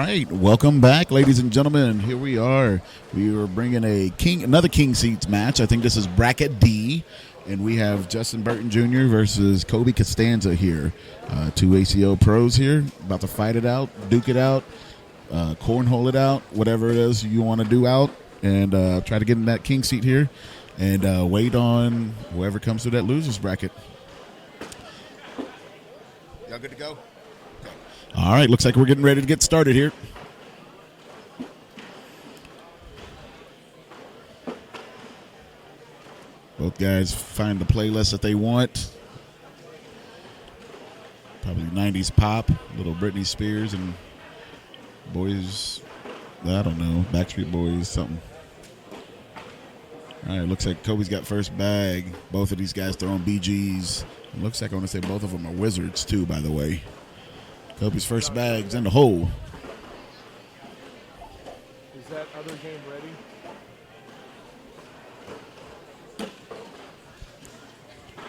right, welcome back, ladies and gentlemen. Here we are. We are bringing another King Seats match. I think this is bracket D, and we have Justin Burton Jr. versus Koby Costanza here. Two ACO pros here, about to fight it out, duke it out, cornhole it out, whatever it is you want to do out, and try to get in that King Seat here, and wait on whoever comes through that losers bracket. Y'all good to go? All right, looks like we're getting ready to get started here. Both guys find the playlist that they want. Probably 90s pop, a little Britney Spears and boys, I don't know, Backstreet Boys, something. All right, looks like Koby's got first bag. Both of these guys throwing BGs. It looks like I want to say both of them are wizards too, by the way. Koby's first bag's in the hole. Is that other game ready?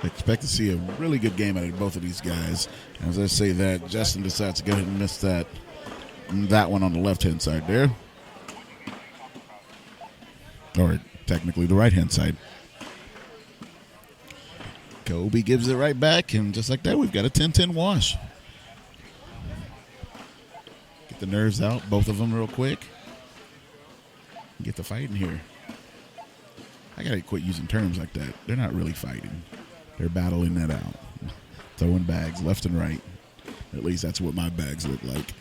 I expect to see a really good game out of both of these guys. As I say that, Justin decides to go ahead and miss that one on the left-hand side there. Or technically the right-hand side. Koby gives it right back, and just like that, we've got a 10-10 wash. Get the nerves out, both of them real quick. Get the fight in here. I got to quit using terms like that. They're not really fighting. They're battling that out. Throwing bags left and right. At least that's what my bags look like.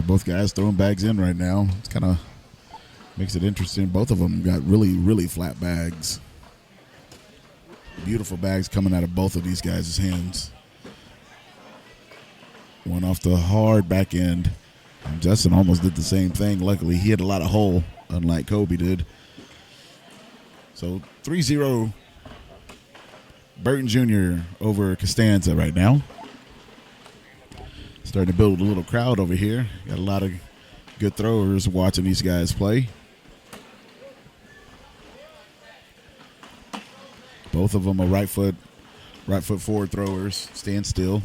Both guys throwing bags in right now. It's kind of makes it interesting. Both of them got really, really flat bags. Beautiful bags coming out of both of these guys' hands. One off the hard back end. And Justin almost did the same thing. Luckily, he had a lot of hole, unlike Koby did. So 3-0 Burton Jr. over Costanza right now. Starting to build a little crowd over here. Got a lot of good throwers watching these guys play. Both of them are right foot forward throwers. Stand still.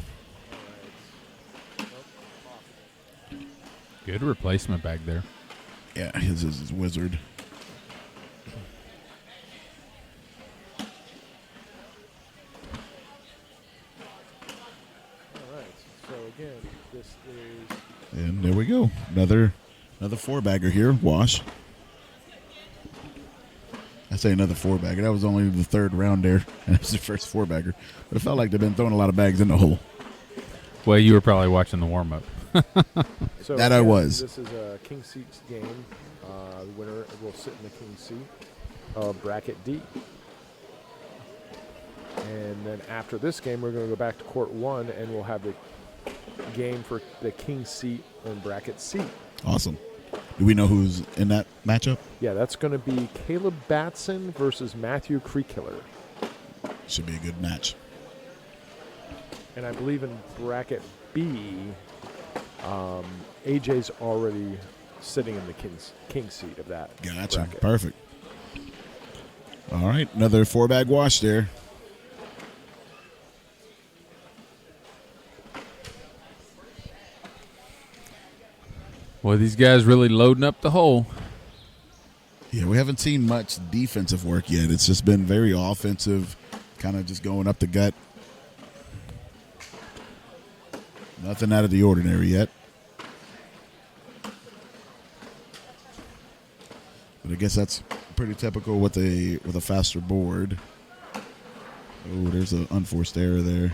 Good replacement bag there. Yeah, his is wizard. And there we go. Another four-bagger here. Wash. I say another four-bagger. That was only the third round there. And it was the first four-bagger. But it felt like they've been throwing a lot of bags in the hole. Well, you were probably watching the warm-up. So that I was. This is a King Seats game. The winner will sit in the King Seat of bracket D. And then after this game, we're going to go back to court 1, and we'll have the game for the King Seat in bracket C. Awesome. Do we know who's in that matchup? Yeah, that's going to be Caleb Batson versus Matthew Creekiller. Should be a good match. And I believe in bracket B, AJ's already sitting in the king seat of that. Gotcha. Bracket. Perfect. All right, another four-bag wash there. Well, these guys really loading up the hole. Yeah, we haven't seen much defensive work yet. It's just been very offensive, kind of just going up the gut. Nothing out of the ordinary yet. But I guess that's pretty typical with a faster board. Oh, there's an unforced error there.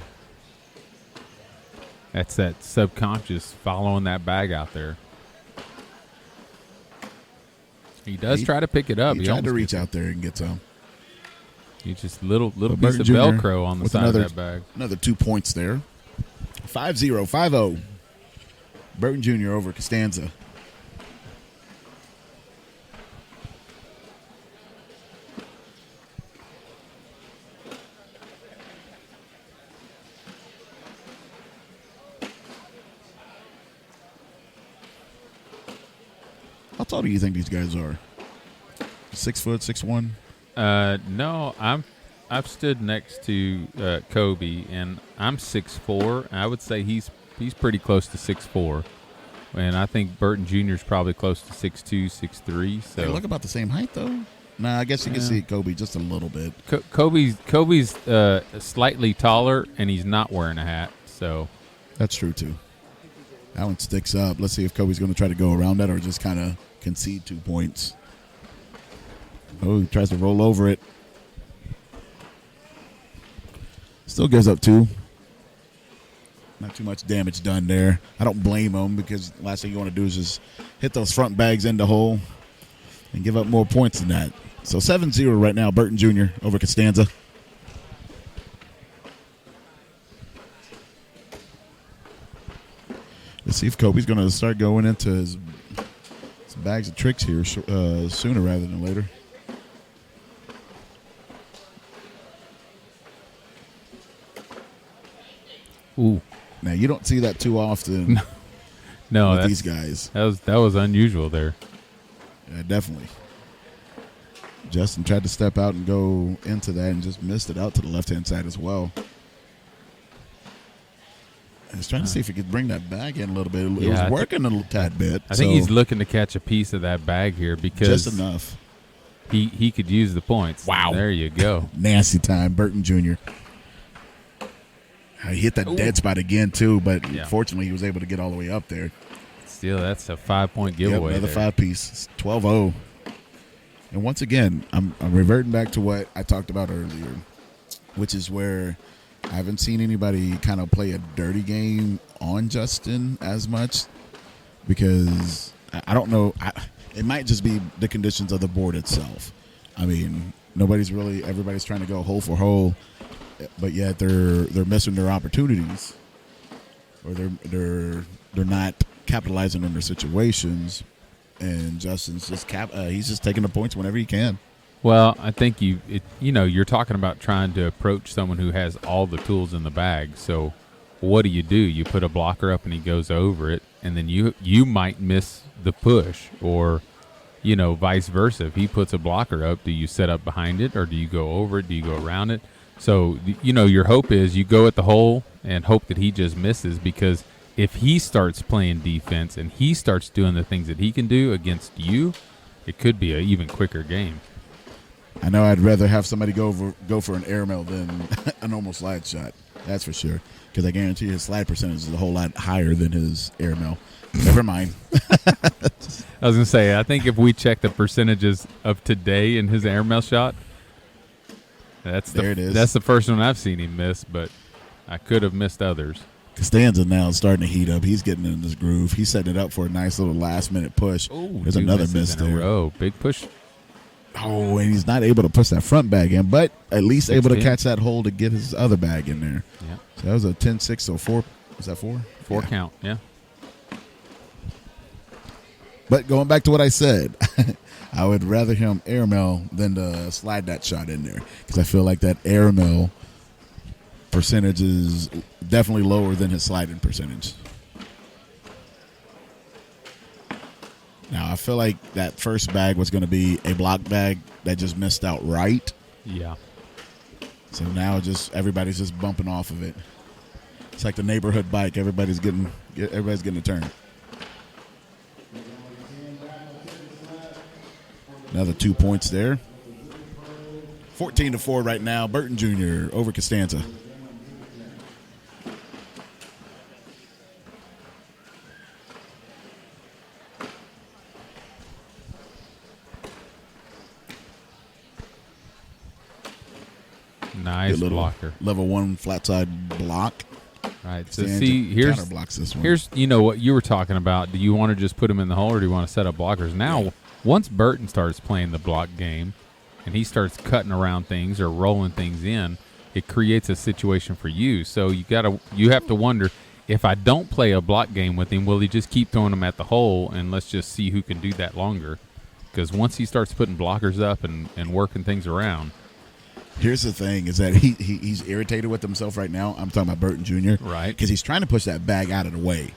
That's that subconscious following that bag out there. He does try to pick it up. He tried to reach out there and get some. He just little piece of Burton Jr. Velcro on the side of that bag. Another 2 points there. 5-0, 5-0. Burton Jr. over Costanza. How tall do you think these guys are? 6 foot, 6'1"? No, I've stood next to Koby, and I'm 6'4". I would say he's pretty close to 6'4", and I think Burton Jr. is probably close to 6'2", 6'3". So They look about the same height, though. Nah, I guess you can see Koby just a little bit. Koby's slightly taller, and he's not wearing a hat. So That's true, too. That one sticks up. Let's see if Kobe's going to try to go around that or just kind of concede 2 points. Oh, he tries to roll over it. Still gives up 2. Not too much damage done there. I don't blame him because the last thing you want to do is just hit those front bags in the hole and give up more points than that. So 7-0 right now, Burton Jr. over Costanza. Let's see if Kobe's going to start going into his bags of tricks here sooner rather than later. Ooh. Now, you don't see that too often No, with these guys. That was unusual there. Yeah, definitely. Justin tried to step out and go into that and just missed it out to the left-hand side as well. I was trying to see if he could bring that bag in a little bit. It was working a little tad bit. I think he's looking to catch a piece of that bag here because just enough. He could use the points. Wow. There you go. Nasty time, Burton Jr. He hit that dead spot again, too, but fortunately he was able to get all the way up there. Still, that's a 5-point giveaway. Another there. 5-piece. It's 12-0. And once again, I'm reverting back to what I talked about earlier, which is where I haven't seen anybody kind of play a dirty game on Justin as much because I don't know. It might just be the conditions of the board itself. I mean, everybody's trying to go hole for hole, but yet they're missing their opportunities, or they're not capitalizing on their situations. And Justin's just he's just taking the points whenever he can. Well, I think you're talking about trying to approach someone who has all the tools in the bag. So what do? You put a blocker up and he goes over it, and then you might miss the push, or vice versa. If he puts a blocker up, do you set up behind it, or do you go over it? Do you go around it? So your hope is you go at the hole and hope that he just misses, because if he starts playing defense and he starts doing the things that he can do against you, it could be an even quicker game. I know I'd rather have somebody go for an airmail than a normal slide shot. That's for sure. Because I guarantee his slide percentage is a whole lot higher than his airmail. Never mind. I was going to say, I think if we check the percentages of today in his airmail shot, there it is. That's the first one I've seen him miss, but I could have missed others. Costanza now is starting to heat up. He's getting in this groove. He's setting it up for a nice little last-minute push. Ooh, there's another miss there. Oh, big push. Oh, and he's not able to push that front bag in, but at least able to catch that hole to get his other bag in there. Yeah. So that was a 10-6, so 4. Was that 4? 4 count, yeah. But going back to what I said, I would rather him airmail than to slide that shot in there, because I feel like that airmail percentage is definitely lower than his sliding percentage. Now, I feel like that first bag was going to be a block bag that just missed out right. Yeah. So now everybody's just bumping off of it. It's like the neighborhood bike. Everybody's getting a turn. Another 2 points there. 14-4 right now. Burton Jr. over Costanza. Nice blocker. Level 1 flat side block. Right. So see, here's this one. Here's what you were talking about. Do you want to just put him in the hole, or do you want to set up blockers? Now, once Burton starts playing the block game, and he starts cutting around things or rolling things in, it creates a situation for you. So you have to wonder, if I don't play a block game with him, will he just keep throwing them at the hole, and let's just see who can do that longer? Because once he starts putting blockers up and working things around. Here's the thing, is that he's irritated with himself right now. I'm talking about Burton Jr. Right. Because he's trying to push that bag out of the way.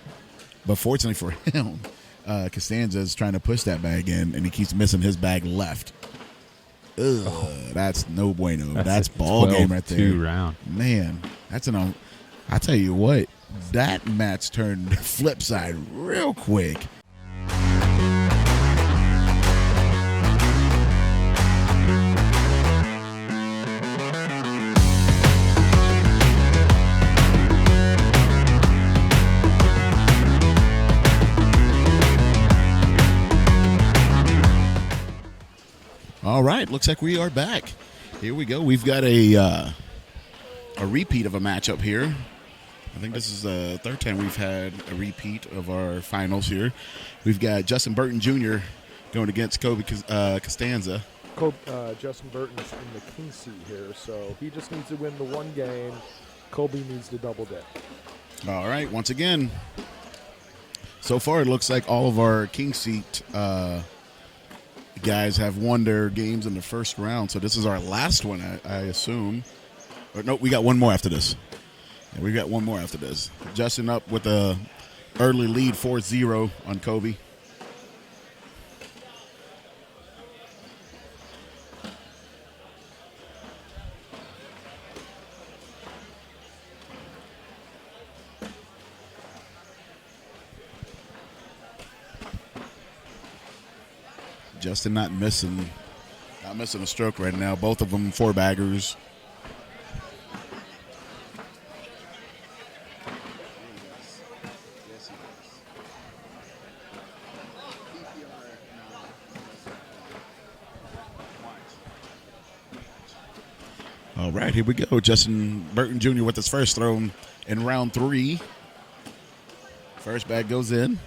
But fortunately for him, Costanza is trying to push that bag in, and he keeps missing his bag left. Ugh, that's no bueno. That's ball game right there. 12-2 round. Man, that's I tell you what, that match turned flip side real quick. All right, looks like we are back. Here we go. We've got a repeat of a matchup here. I think this is the third time we've had a repeat of our finals here. We've got Justin Burton Jr. going against Koby Costanza. Justin Burton's in the king seat here, so he just needs to win the one game. Koby needs to double dip. All right, once again, so far it looks like all of our king seat guys have won their games in the first round, so this is our last one, I assume. Or no, we got one more after this. Yeah, we got one more after this. Justin up with a early lead 4-0 on Koby. Justin not missing a stroke right now. Both of them 4-baggers. All right, here we go. Justin Burton Jr. with his first throw in round 3. First bag goes in.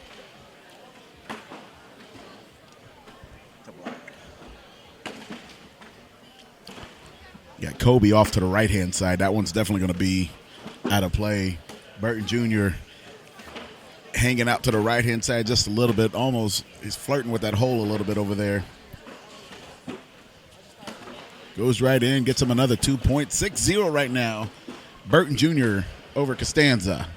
Got Koby off to the right-hand side. That one's definitely going to be out of play. Burton Jr. hanging out to the right-hand side just a little bit. Almost, he's flirting with that hole a little bit over there. Goes right in, gets him another 2 points. 6-0 right now. Burton Jr. over Costanza.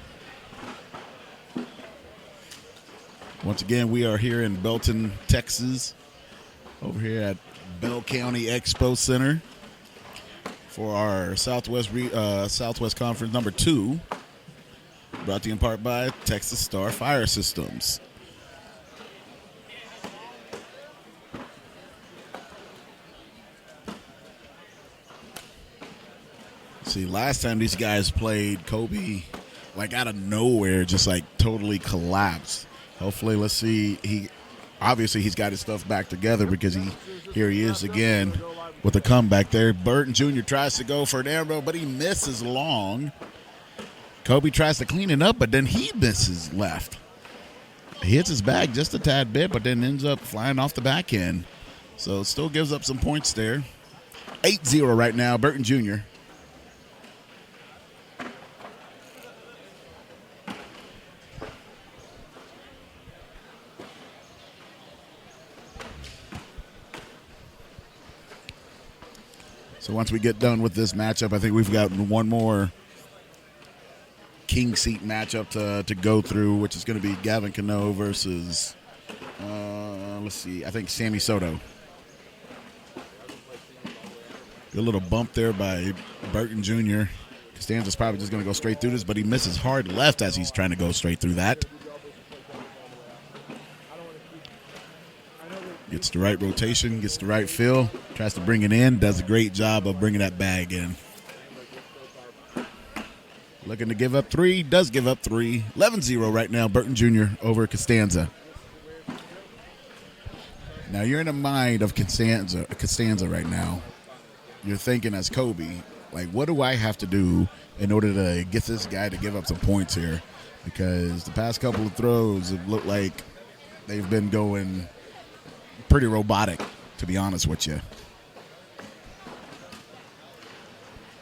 Once again, we are here in Belton, Texas, over here at Bell County Expo Center for our Southwest Conference number 2, brought to you in part by Texas Star Fire Systems. See, last time these guys played, Koby, like out of nowhere, just like totally collapsed. Hopefully, let's see. Obviously he's got his stuff back together because here he is again with a comeback there. Burton Jr. tries to go for an arrow, but he misses long. Koby tries to clean it up, but then he misses left. He hits his bag just a tad bit, but then ends up flying off the back end. So it still gives up some points there. 8-0 right now, Burton Jr. So once we get done with this matchup, I think we've got one more king seat matchup to go through, which is going to be Gavin Cano versus, let's see, I think Sammy Soto. Good little bump there by Burton Jr. Costanza's probably just going to go straight through this, but he misses hard left as he's trying to go straight through that. Gets the right rotation, gets the right feel, tries to bring it in, does a great job of bringing that bag in. Looking to give up 3, does give up 3. 11-0 right now, Burton Jr. over Costanza. Now you're in the mind of Costanza right now. You're thinking as Koby, like, what do I have to do in order to get this guy to give up some points here? Because the past couple of throws have looked like they've been going pretty robotic, to be honest with you.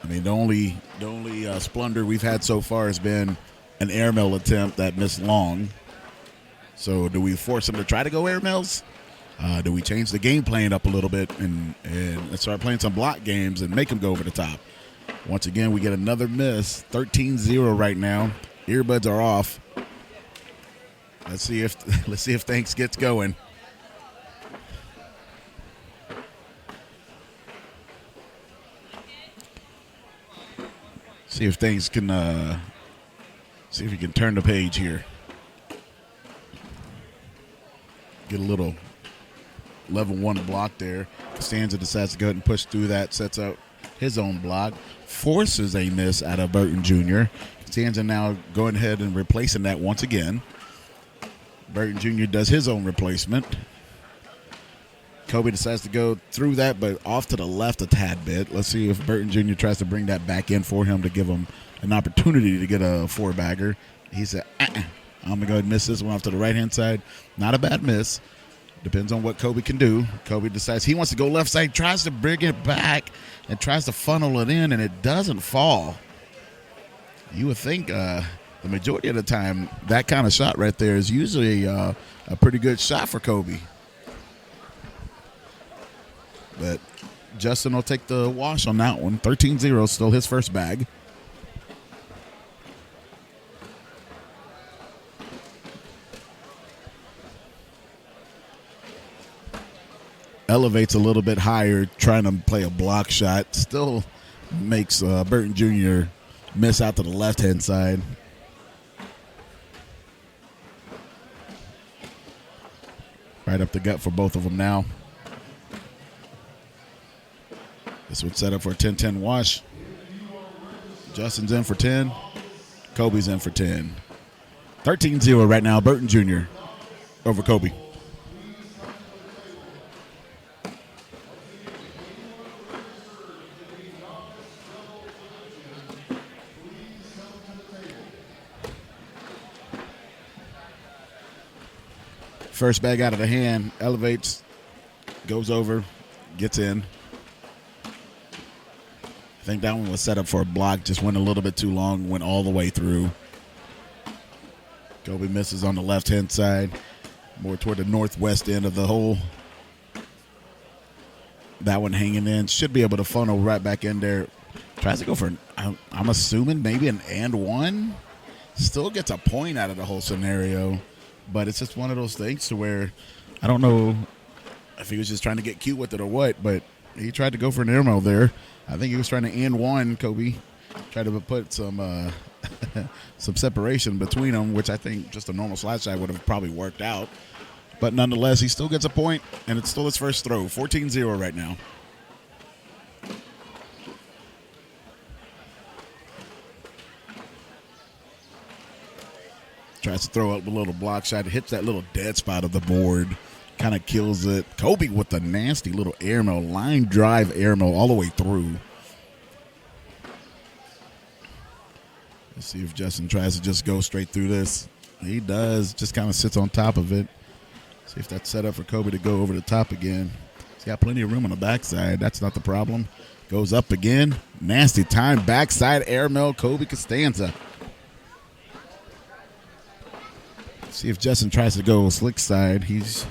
I mean, the only splunder we've had so far has been an airmail attempt that missed long. So do we force him to try to go airmails? Do we change the game plan up a little bit and start playing some block games and make him go over the top? Once again, we get another miss. 13-0 right now. Earbuds are off. Let's see if things gets going. See if things can, see if he can turn the page here. Get a little level 1 block there. Costanza decides to go ahead and push through that, sets up his own block, forces a miss out of Burton Jr. Costanza now going ahead and replacing that once again. Burton Jr. does his own replacement. Koby decides to go through that, but off to the left a tad bit. Let's see if Burton Jr. tries to bring that back in for him to give him an opportunity to get a 4-bagger. He said, I'm going to go ahead and miss this one off to the right-hand side. Not a bad miss. Depends on what Koby can do. Koby decides he wants to go left side, tries to bring it back, and tries to funnel it in, and it doesn't fall. You would think the majority of the time that kind of shot right there is usually a pretty good shot for Koby. But Justin will take the wash on that one. 13-0, still his first bag. Elevates a little bit higher, trying to play a block shot. Still makes Burton Jr. miss out to the left-hand side. Right up the gut for both of them now. This would set up for a 10-10 wash. Justin's in for 10. Koby's in for 10. 13-0 right now, Burton Jr. over Koby. First bag out of the hand, elevates, goes over, gets in. I think that one was set up for a block, just went a little bit too long, went all the way through. Koby misses on the left-hand side, more toward the northwest end of the hole. That one hanging in, should be able to funnel right back in there. Tries to go for, I'm assuming maybe an and one. Still gets a point out of the whole scenario, but it's just one of those things to where I don't know if he was just trying to get cute with it or what, but he tried to go for an airmail there. I think he was trying to end one, Koby. Tried to put some some separation between them, which I think just a normal slide shot would have probably worked out. But nonetheless, he still gets a point, and it's still his first throw. 14-0 right now. Tries to throw up a little block shot. Hits that little dead spot of the board. Kind of kills it. Koby with a nasty little airmail, line drive airmail all the way through. Let's see if Justin tries to just go straight through this. He does. Just kind of sits on top of it. See if that's set up for Koby to go over the top again. He's got plenty of room on the backside. That's not the problem. Goes up again. Nasty time. Backside airmail, Koby Costanza. See if Justin tries to go slick side. He's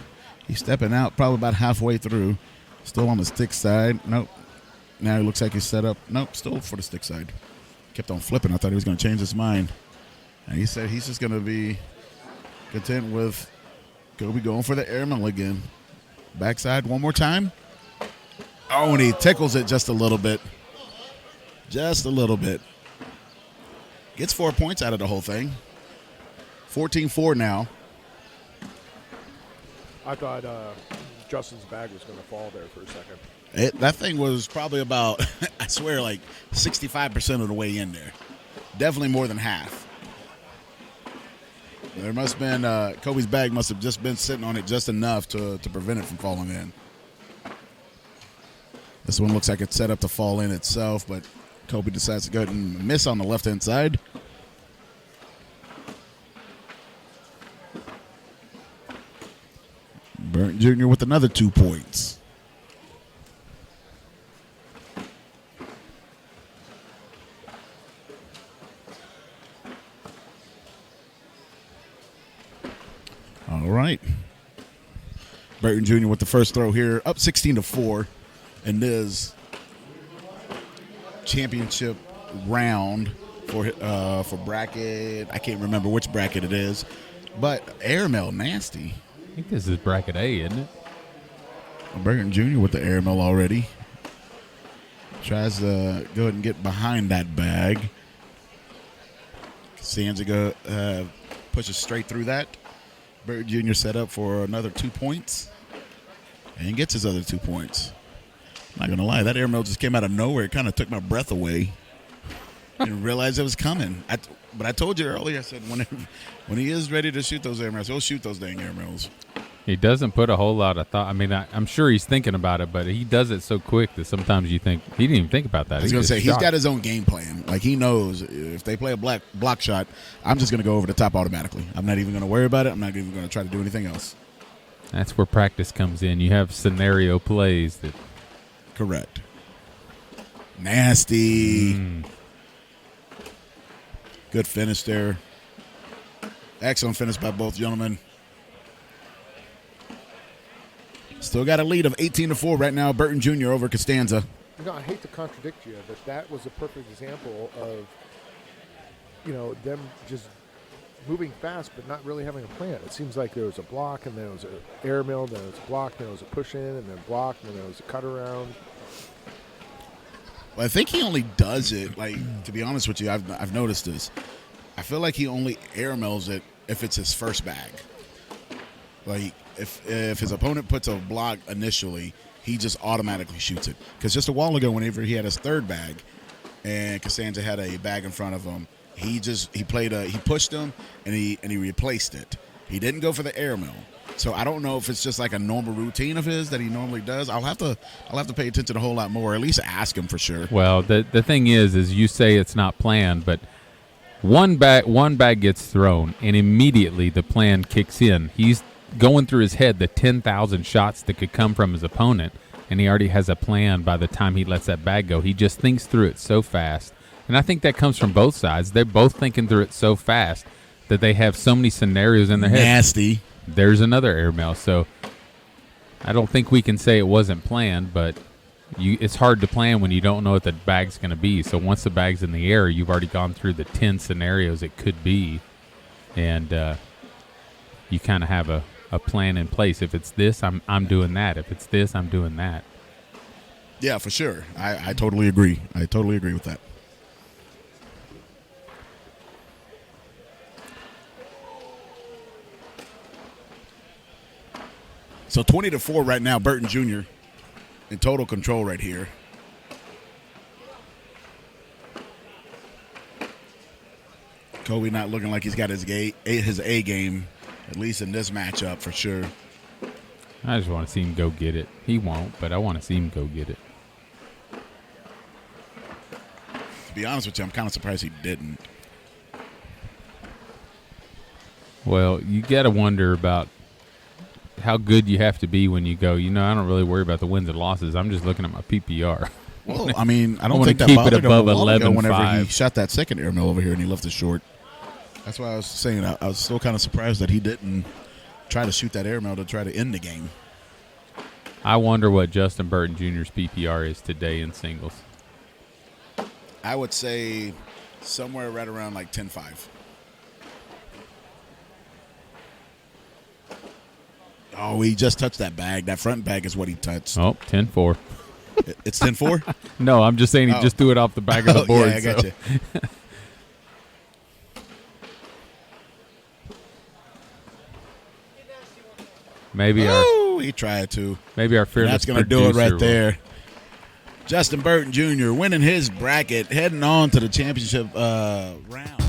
stepping out probably about halfway through. Still on the stick side. Nope. Now he looks like he's set up. Nope, still for the stick side. Kept on flipping. I thought he was going to change his mind. And he said he's just going to be content with Koby going for the airmail again. Backside one more time. Oh, and he tickles it just a little bit. Just a little bit. Gets 4 points out of the whole thing. 14-4 now. I thought Justin's bag was going to fall there for a second. That thing was probably about, I swear, like 65% of the way in there. Definitely more than half. There must have been, Koby's bag must have just been sitting on it just enough to prevent it from falling in. This one looks like it's set up to fall in itself, but Koby decides to go ahead and miss on the left-hand side. Burton Jr. with another 2 points. All right. Burton Jr. with the first throw here, up 16-4 in this championship round for bracket. I can't remember which bracket it is, but airmail nasty. I think this is bracket A, isn't it? Burton Jr. with the airmail already. Tries to go ahead and get behind that bag. Costanza pushes straight through that. Burton Jr. set up for another 2 points and gets his other 2 points. I'm not going to lie, that air mail just came out of nowhere. It kind of took my breath away. Didn't realize it was coming. But I told you earlier, I said when he is ready to shoot those air mails, he'll shoot those dang air mails. He doesn't put a whole lot of thought. I mean, I'm sure he's thinking about it, but he does it so quick that sometimes you think he didn't even think about that. I was going to say, he's got his own game plan. Like, he knows if they play a block shot, I'm just going to go over the top automatically. I'm not even going to worry about it. I'm not even going to try to do anything else. That's where practice comes in. You have scenario plays that. Correct. Nasty. Good finish there. Excellent finish by both gentlemen. Still got a lead of 18-4 right now. Burton Jr. over Costanza. I hate to contradict you, but that was a perfect example of, them just moving fast but not really having a plan. It seems like there was a block, and then it was an air mill, then it was a block, then it was a push in, and then block, and then there was a cut around. Well, I think he only does it, to be honest with you, I've noticed this. I feel like he only air mills it if it's his first bag. Like, if his opponent puts a block initially, he just automatically shoots it. Because just a while ago, whenever he had his third bag and Costanza had a bag in front of him, he pushed him and he replaced it. He didn't go for the air mill. So I don't know if it's just like a normal routine of his that he normally does. I'll have to pay attention a whole lot more, or at least ask him for sure. Well, the thing is you say it's not planned, but one bag gets thrown and immediately the plan kicks in. He's going through his head the 10,000 shots that could come from his opponent, and he already has a plan by the time he lets that bag go. He just thinks through it so fast. And I think that comes from both sides. They're both thinking through it so fast that they have so many scenarios in their head. Nasty. There's another air mail. So I don't think we can say it wasn't planned, but it's hard to plan when you don't know what the bag's going to be. So once the bag's in the air, you've already gone through the 10 scenarios it could be, and you kind of have a plan in place. If it's this, I'm doing that. If it's this, I'm doing that. Yeah, for sure. I totally agree. I totally agree with that. So 20-4 right now, Burton Jr. in total control right here. Koby not looking like he's got his A game, at least in this matchup for sure. I just want to see him go get it. He won't, but I want to see him go get it. To be honest with you, I'm kind of surprised he didn't. Well, you got to wonder about how good you have to be when you go, I don't really worry about the wins and losses. I'm just looking at my PPR. Well, I mean, I don't I think that keep bothered it him above a while ago 11-5. whenever he shot that second air mill over here and he left it short. That's why I was saying I was still kind of surprised that he didn't try to shoot that air mill to try to end the game. I wonder what Justin Burton Jr.'s PPR is today in singles. I would say somewhere right around like 10-5. Oh, he just touched that bag. That front bag is what he touched. Oh, 10-4. It's 10-4? No, I'm just saying he just threw it off the back of the board. Yeah, I got you. Maybe he tried to. Maybe our fearless That's going to do it right will. there. Justin Burton Jr. winning his bracket, heading on to the championship round.